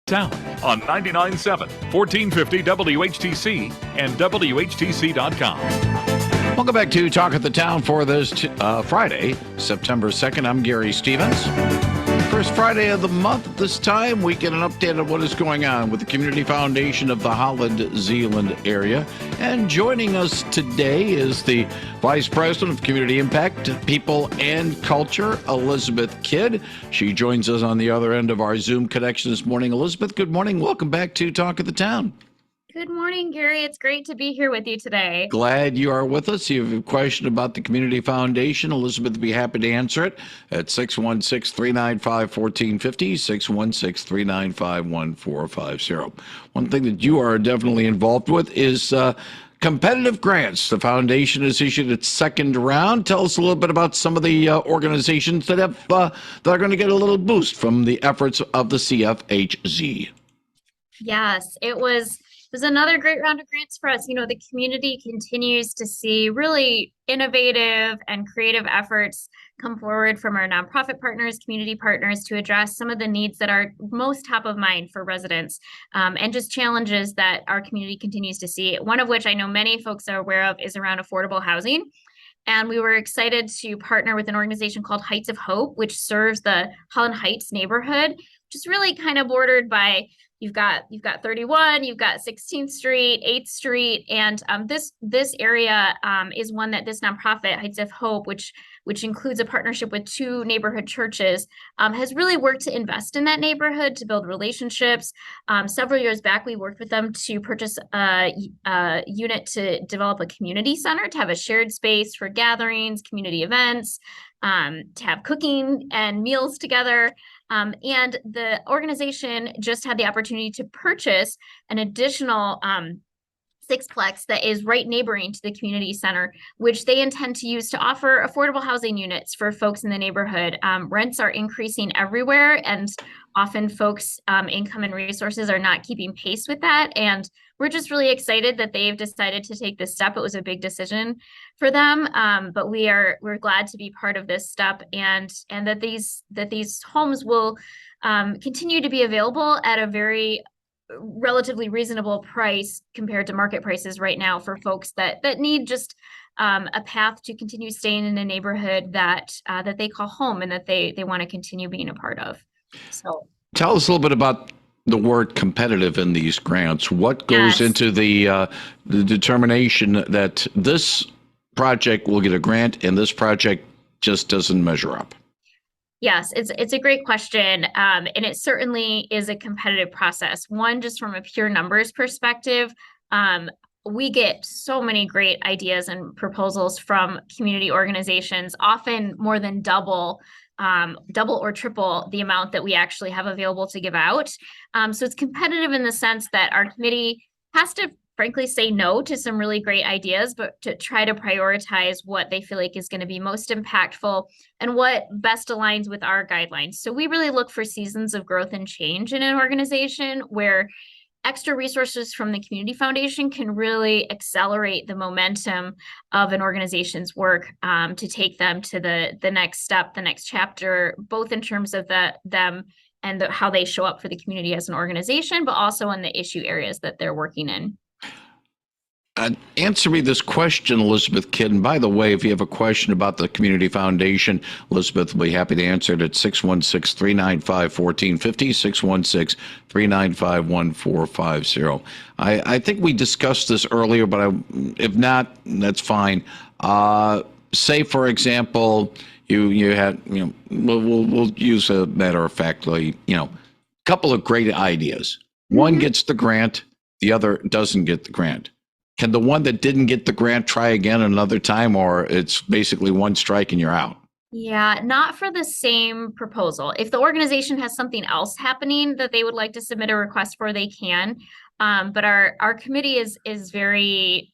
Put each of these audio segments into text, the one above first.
Town on 99.7, 1450 WHTC and WHTC.com. Welcome back to Talk of the Town for this Friday, September 2nd. I'm Gary Stevens. First Friday of the month. At this time, we get an update on what is going on with the Community Foundation of the Holland, Zeeland Area. And joining us today is the Vice President of Community Impact, People and Culture, Elizabeth Kidd. She joins us on the other end of our Zoom connection this morning. Elizabeth, good morning. Welcome back to Talk of the Town. Good morning, Gary. It's great to be here with you today. Glad you are with us. You have a question about the Community Foundation. Elizabeth would be happy to answer it at 616-395-1450, 616-395-1450. One thing that you are definitely involved with is competitive grants. The foundation has issued its second round. Tell us a little bit about some of the organizations that are going to get a little boost from the efforts of the CFHZ. Yes, it was another great round of grants for us. You know, the community continues to see really innovative and creative efforts come forward from our nonprofit partners, community partners to address some of the needs that are most top of mind for residents and just challenges that our community continues to see. One of which I know many folks are aware of is around affordable housing. And we were excited to partner with an organization called Heights of Hope, which serves the Holland Heights neighborhood, which is really kind of bordered by You've got 31, you've got 16th Street, 8th Street, and this area is one that this nonprofit, Heights of Hope, which includes a partnership with 2 neighborhood churches, has really worked to invest in that neighborhood, to build relationships. Several years back, we worked with them to purchase a unit to develop a community center, to have a shared space for gatherings, community events, to have cooking and meals together. And the organization just had the opportunity to purchase an additional sixplex that is right neighboring to the community center, which they intend to use to offer affordable housing units for folks in the neighborhood. Rents are increasing everywhere, and often folks' income and resources are not keeping pace with that. And we're just really excited that they've decided to take this step. It was a big decision for them, but we're glad to be part of this step, and that these homes will continue to be available at a very relatively reasonable price compared to market prices right now for folks that need just a path to continue staying in a neighborhood that they call home and that they want to continue being a part of. So tell us a little bit about the word competitive in these grants. What goes into the determination that this project will get a grant and this project just doesn't measure up? Yes, it's a great question, and it certainly is a competitive process. One, just from a pure numbers perspective, we get so many great ideas and proposals from community organizations, often more than double or triple the amount that we actually have available to give out. So it's competitive in the sense that our committee has to frankly say no to some really great ideas, but to try to prioritize what they feel like is going to be most impactful and what best aligns with our guidelines. So we really look for seasons of growth and change in an organization where extra resources from the Community Foundation can really accelerate the momentum of an organization's work to take them to the next step, the next chapter, both in terms of them and how they show up for the community as an organization, but also in the issue areas that they're working in. Answer me this question, Elizabeth Kidd. And by the way, if you have a question about the Community Foundation, Elizabeth will be happy to answer it at 616-395-1450, 616-395-1450. I think we discussed this earlier, but if not, that's fine. Say, for example, you had, we'll use a matter of factly, couple of great ideas. One gets the grant, the other doesn't get the grant. Can the one that didn't get the grant try again another time, or it's basically one strike and you're out? Yeah, not for the same proposal. If the organization has something else happening that they would like to submit a request for, they can. But our committee is very,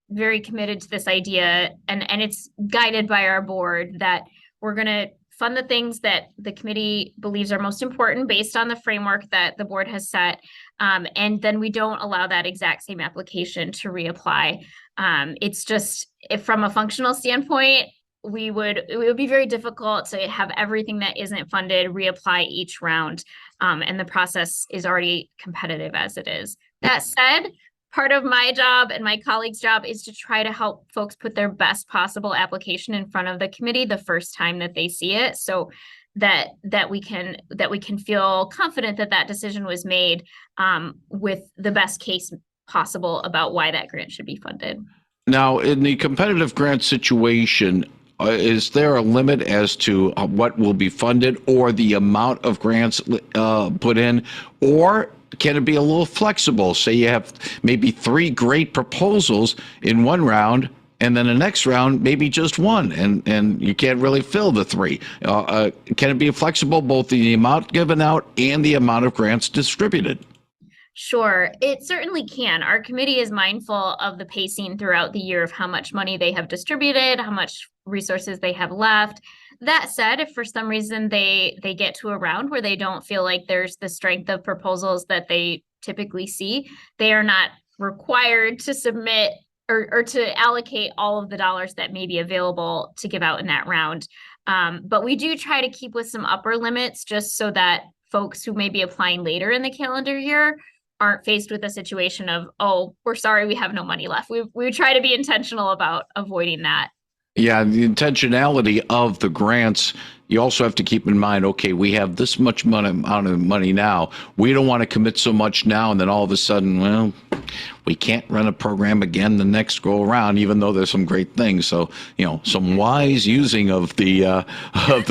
very committed to this idea, and it's guided by our board that we're going to fund the things that the committee believes are most important based on the framework that the board has set. And then we don't allow that exact same application to reapply. It's just, if from a functional standpoint, it would be very difficult to have everything that isn't funded reapply each round. And the process is already competitive as it is. That said, part of my job and my colleagues' job is to try to help folks put their best possible application in front of the committee the first time that they see it, so that we can feel confident that that decision was made with the best case possible about why that grant should be funded. Now, in the competitive grant situation, is there a limit as to what will be funded or the amount of grants put in? Or can it be a little flexible? Say you have maybe 3 great proposals in one round, and then the next round, maybe just one, and you can't really fill the 3. Can it be flexible, both the amount given out and the amount of grants distributed? Sure, it certainly can. Our committee is mindful of the pacing throughout the year of how much money they have distributed, how much resources they have left. That said, if for some reason they get to a round where they don't feel like there's the strength of proposals that they typically see, they are not required to submit or to allocate all of the dollars that may be available to give out in that round. But we do try to keep with some upper limits just so that folks who may be applying later in the calendar year aren't faced with a situation of, oh, we're sorry, we have no money left. We try to be intentional about avoiding that. Yeah, the intentionality of the grants, you also have to keep in mind, okay, we have this much amount of money now. We don't want to commit so much now, and then all of a sudden, well, we can't run a program again the next go around, even though there's some great things. So, some wise using of the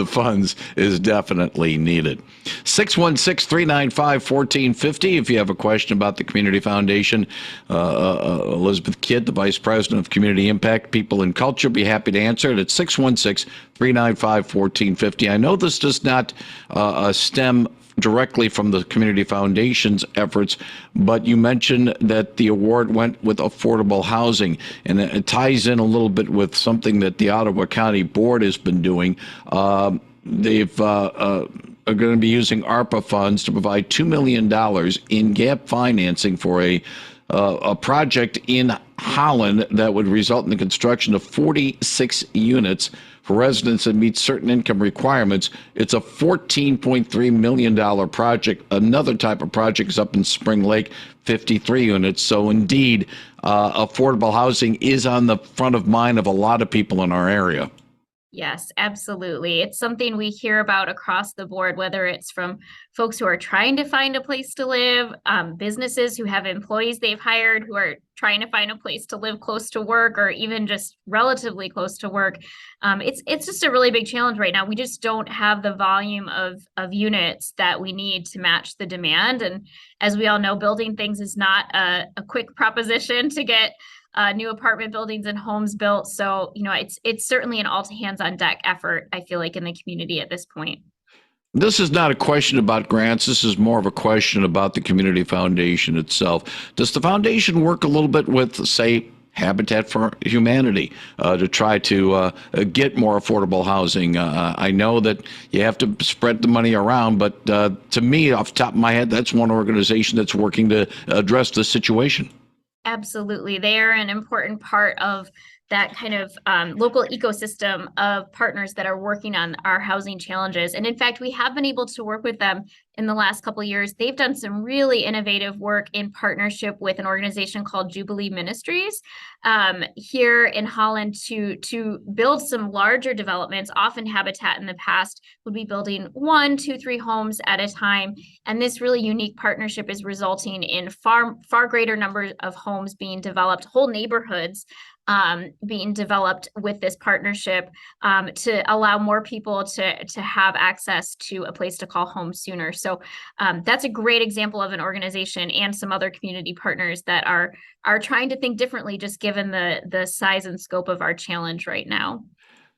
funds is definitely needed. 616-395-1450. If you have a question about the Community Foundation, Elizabeth Kidd, the Vice President of Community Impact, People and Culture, be happy to answer it at 616-395-1450. I know this does not stem directly from the Community Foundation's efforts, but you mentioned that the award went with affordable housing, and it ties in a little bit with something that the Ottawa County Board has been doing. They've are going to be using ARPA funds to provide $2 million in gap financing for a project in Holland that would result in the construction of 46 units for residents that meet certain income requirements. It's a $14.3 million project. Another type of project is up in Spring Lake, 53 units. So indeed, affordable housing is on the front of mind of a lot of people in our area. Yes, absolutely. It's something we hear about across the board, whether it's from folks who are trying to find a place to live, businesses who have employees they've hired who are trying to find a place to live close to work, or even just relatively close to work. It's just a really big challenge right now. We just don't have the volume of units that we need to match the demand. And as we all know, building things is not a quick proposition to get new apartment buildings and homes built. So, it's certainly an all hands on deck effort, I feel like, in the community at this point. This is not a question about grants. This is more of a question about the Community Foundation itself. Does the foundation work a little bit with, say, Habitat for Humanity to try to get more affordable housing? I know that you have to spread the money around, but to me, off the top of my head, that's one organization that's working to address the situation. Absolutely. They are an important part of that kind of local ecosystem of partners that are working on our housing challenges. And in fact, we have been able to work with them in the last couple of years. They've done some really innovative work in partnership with an organization called Jubilee Ministries here in Holland to build some larger developments. Often Habitat in the past would be building 1, 2, 3 homes at a time. And this really unique partnership is resulting in far greater numbers of homes being developed, whole neighborhoods being developed with this partnership to allow more people to have access to a place to call home sooner. So that's a great example of an organization and some other community partners that are trying to think differently, just given the size and scope of our challenge right now.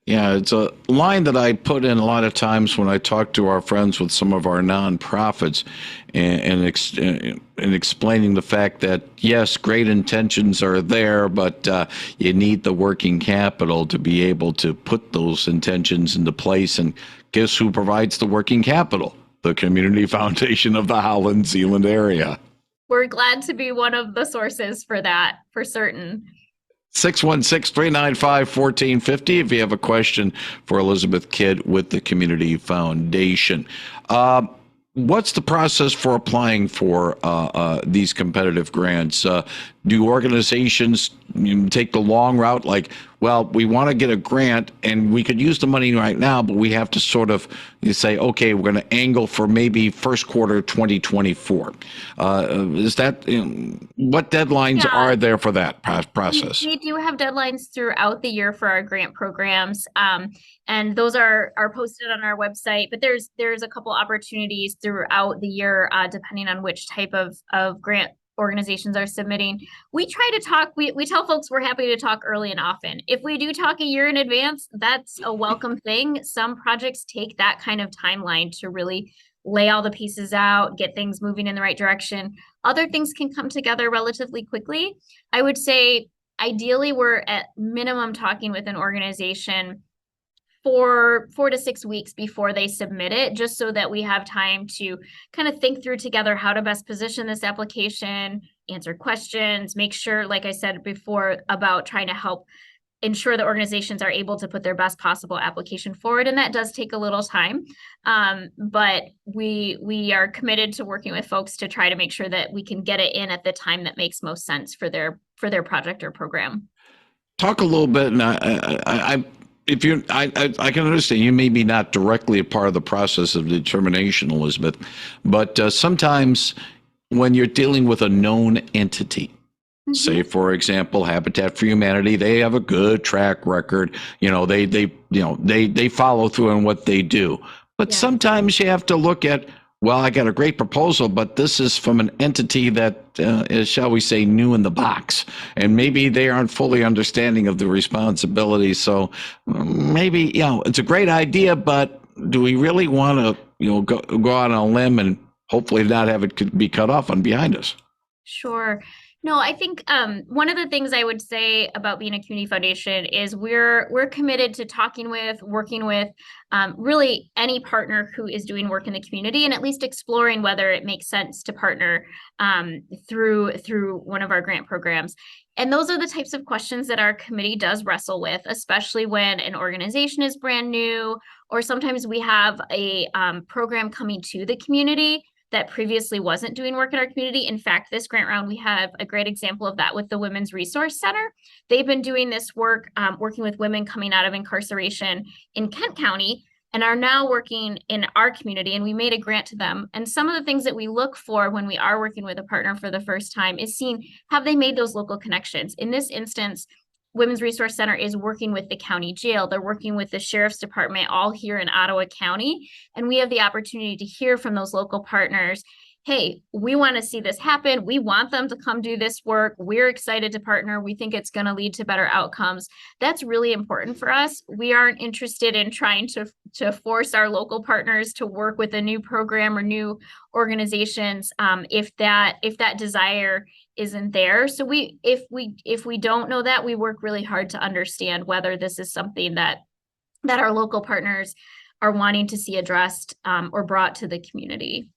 Yeah, it's a line that I put in a lot of times when I talk to our friends with some of our nonprofits and explaining the fact that, yes, great intentions are there, but you need the working capital to be able to put those intentions into place. And guess who provides the working capital? The Community Foundation of the Holland, Zeeland area. We're glad to be one of the sources for that, for certain. 616-395-1450 if you have a question for Elizabeth Kidd with the Community Foundation. What's the process for applying for these competitive grants? Do organizations take the long route? Like, well, we want to get a grant and we could use the money right now, but we have to sort of say, okay, we're going to angle for maybe first quarter 2024. Is that, what deadlines are there for that process? We do have deadlines throughout the year for our grant programs. And those are posted on our website, but there's a couple opportunities throughout the year, depending on which type of grant organizations are submitting. We try to talk, we tell folks we're happy to talk early and often. If we do talk a year in advance, that's a welcome thing. Some projects take that kind of timeline to really lay all the pieces out, get things moving in the right direction. Other things can come together relatively quickly. I would say ideally we're at minimum talking with an organization for 4 to 6 weeks before they submit it, just so that we have time to kind of think through together how to best position this application, answer questions, make sure, like I said before, about trying to help ensure the organizations are able to put their best possible application forward. And that does take a little time. But we are committed to working with folks to try to make sure that we can get it in at the time that makes most sense for their project or program. Talk a little bit, and I can understand you may be not directly a part of the process of determination, Elizabeth, but sometimes when you're dealing with a known entity, say, for example, Habitat for Humanity, they have a good track record. They follow through on what they do. But sometimes you have to look at, well, I got a great proposal, but this is from an entity that is, shall we say, new in the box. And maybe they aren't fully understanding of the responsibility. So maybe, it's a great idea, but do we really want to, go out on a limb and hopefully not have it be cut off on behind us? Sure. No, I think one of the things I would say about being a community foundation is we're committed to working with really any partner who is doing work in the community, and at least exploring whether it makes sense to partner through one of our grant programs. And those are the types of questions that our committee does wrestle with, especially when an organization is brand new, or sometimes we have a program coming to the community that previously wasn't doing work in our community. In fact, this grant round, we have a great example of that with the Women's Resource Center. They've been doing this work, working with women coming out of incarceration in Kent County, and are now working in our community, and we made a grant to them. And some of the things that we look for when we are working with a partner for the first time is seeing, have they made those local connections? In this instance, Women's Resource Center is working with the county jail. They're working with the sheriff's department, all here in Ottawa County. And we have the opportunity to hear from those local partners, hey, we want to see this happen. We want them to come do this work. We're excited to partner. We think it's going to lead to better outcomes. That's really important for us. We aren't interested in trying to force our local partners to work with a new program or new organizations if that desire isn't there. So if we don't know that, we work really hard to understand whether this is something that our local partners are wanting to see addressed or brought to the community.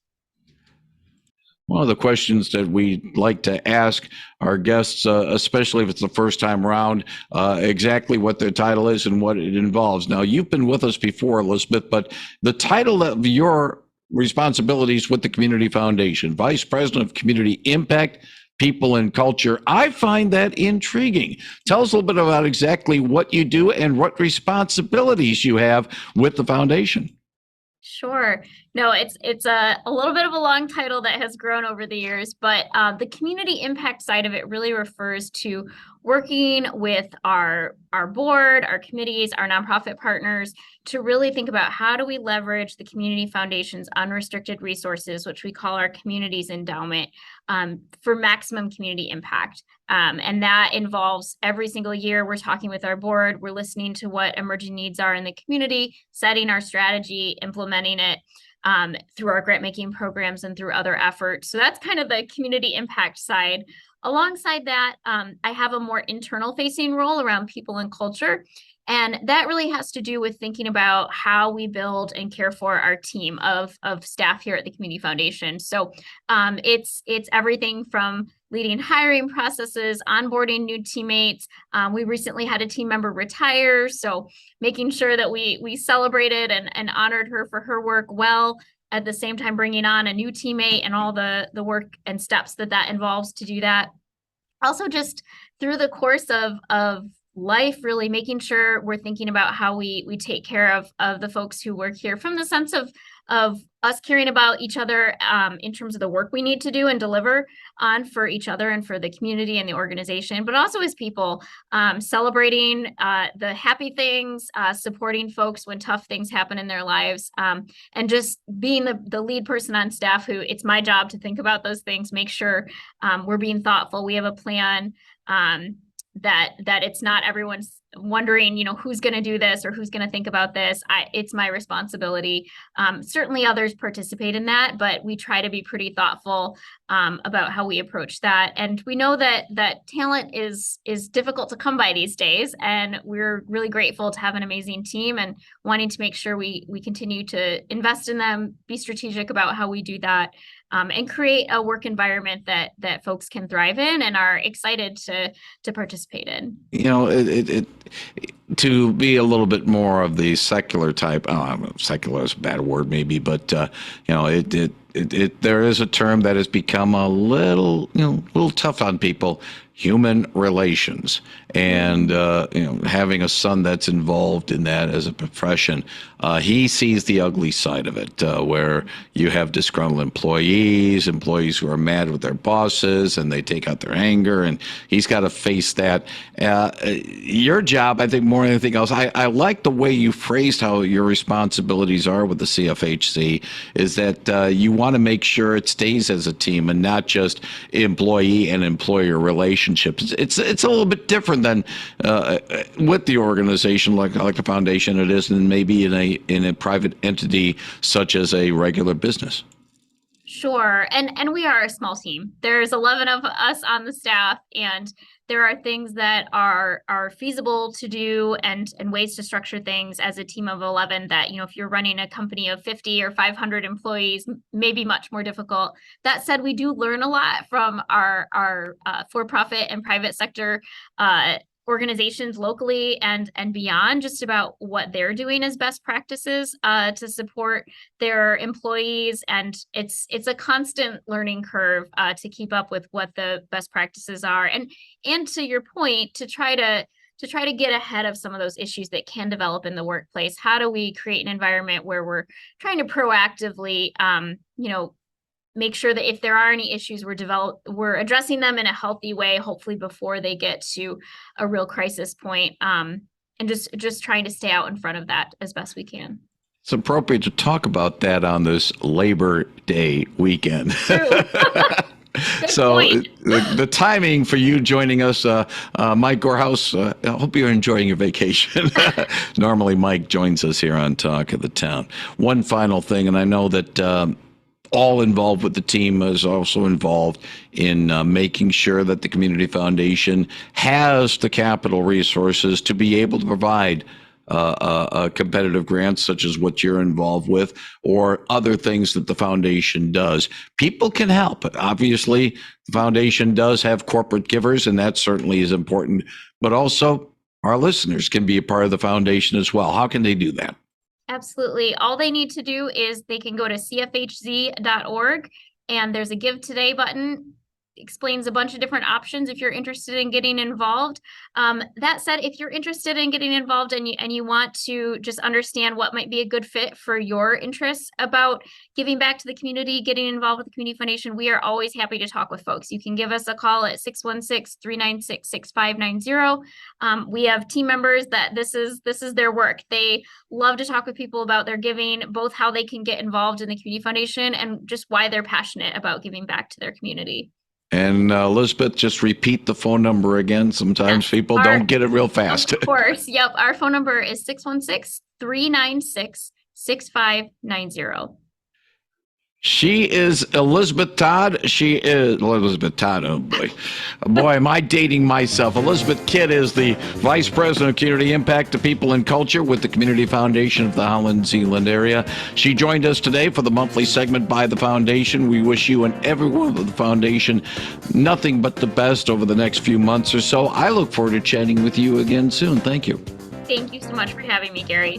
One of the questions that we like to ask our guests, especially if it's the first time around, exactly what their title is and what it involves. Now, you've been with us before, Elizabeth, but the title of your responsibilities with the Community Foundation, Vice President of Community Impact, People and Culture. I find that intriguing. Tell us a little bit about exactly what you do and what responsibilities you have with the foundation. Sure. No, it's a little bit of a long title that has grown over the years, but the community impact side of it really refers to working with our board, our committees, our nonprofit partners to really think about how do we leverage the Community Foundation's unrestricted resources, which we call our communities endowment, for maximum community impact. And that involves every single year we're talking with our board, we're listening to what emerging needs are in the community, setting our strategy, implementing it through our grant making programs and through other efforts. So that's kind of the community impact side. Alongside that, I have a more internal facing role around people and culture. And that really has to do with thinking about how we build and care for our team of staff here at the Community Foundation. So it's everything from leading hiring processes, onboarding new teammates. We recently had a team member retire, so making sure that we celebrated and honored her for her work well. At the same time, bringing on a new teammate and all the work and steps that involves to do that. Also, just through the course of life, really making sure we're thinking about how we take care of the folks who work here, from the sense of us caring about each other in terms of the work we need to do and deliver on for each other and for the community and the organization, but also as people, celebrating the happy things, supporting folks when tough things happen in their lives, and just being the lead person on staff who it's my job to think about those things, make sure we're being thoughtful. We have a plan that it's not everyone's wondering, who's going to do this or who's going to think about this. It's my responsibility. Certainly others participate in that, but we try to be pretty thoughtful about how we approach that. And we know that talent is difficult to come by these days, and we're really grateful to have an amazing team and wanting to make sure we continue to invest in them, be strategic about how we do that, and create a work environment that folks can thrive in and are excited to participate in. It to be a little bit more of the secular type. Secular is a bad word, maybe, but there is a term that has become a little tough on people: human relations. And having a son that's involved in that as a profession, he sees the ugly side of it, where you have disgruntled employees who are mad with their bosses and they take out their anger, and he's got to face that. Your job, I think, more than anything else, I like the way you phrased how your responsibilities are with the CFHC, is that you want to make sure it stays as a team and not just employee and employer relationships. It's a little bit different than with the organization like a foundation it is, and maybe in a private entity such as a regular business. Sure. And we are a small team. There's 11 of us on the staff, and there are things that are feasible to do and ways to structure things as a team of 11 that, if you're running a company of 50 or 500 employees, may be much more difficult. That said, we do learn a lot from our for-profit and private sector organizations locally and beyond, just about what they're doing as best practices to support their employees. And it's a constant learning curve to keep up with what the best practices are. And to your point, to try to get ahead of some of those issues that can develop in the workplace. How do we create an environment where we're trying to proactively, make sure that if there are any issues, we're addressing them in a healthy way, hopefully before they get to a real crisis point, and just trying to stay out in front of that as best we can. It's appropriate to talk about that on this Labor Day weekend. So the timing for you joining us, Mike Gorehouse, I hope you're enjoying your vacation. Normally Mike joins us here on Talk of the Town. One final thing, and I know that all involved with the team is also involved in making sure that the Community Foundation has the capital resources to be able to provide competitive grants such as what you're involved with, or other things that the foundation does. People can help. Obviously, the foundation does have corporate givers, and that certainly is important, but also our listeners can be a part of the foundation as well. How can they do that? Absolutely. All they need to do is they can go to cfhz.org, and there's a Give Today button. Explains a bunch of different options if you're interested in getting involved. That said, if you're interested in getting involved and you want to just understand what might be a good fit for your interests about giving back to the community, getting involved with the Community Foundation, we are always happy to talk with folks. You can give us a call at 616-396-6590. We have team members that this is their work. They love to talk with people about their giving, both how they can get involved in the Community Foundation and just why they're passionate about giving back to their community. And Elizabeth, just repeat the phone number again. Sometimes people don't get it real fast. Of course. Yep. Our phone number is 616-396-6590. She is Elizabeth Todd. She is Elizabeth Todd. Oh boy. Boy, am I dating myself. Elizabeth Kidd is the Vice President of Community Impact to People and Culture with the Community Foundation of the Holland, Zeeland area. She joined us today for the monthly segment by the Foundation. We wish you and everyone at the Foundation nothing but the best over the next few months or so. I look forward to chatting with you again soon. Thank you. Thank you so much for having me, Gary.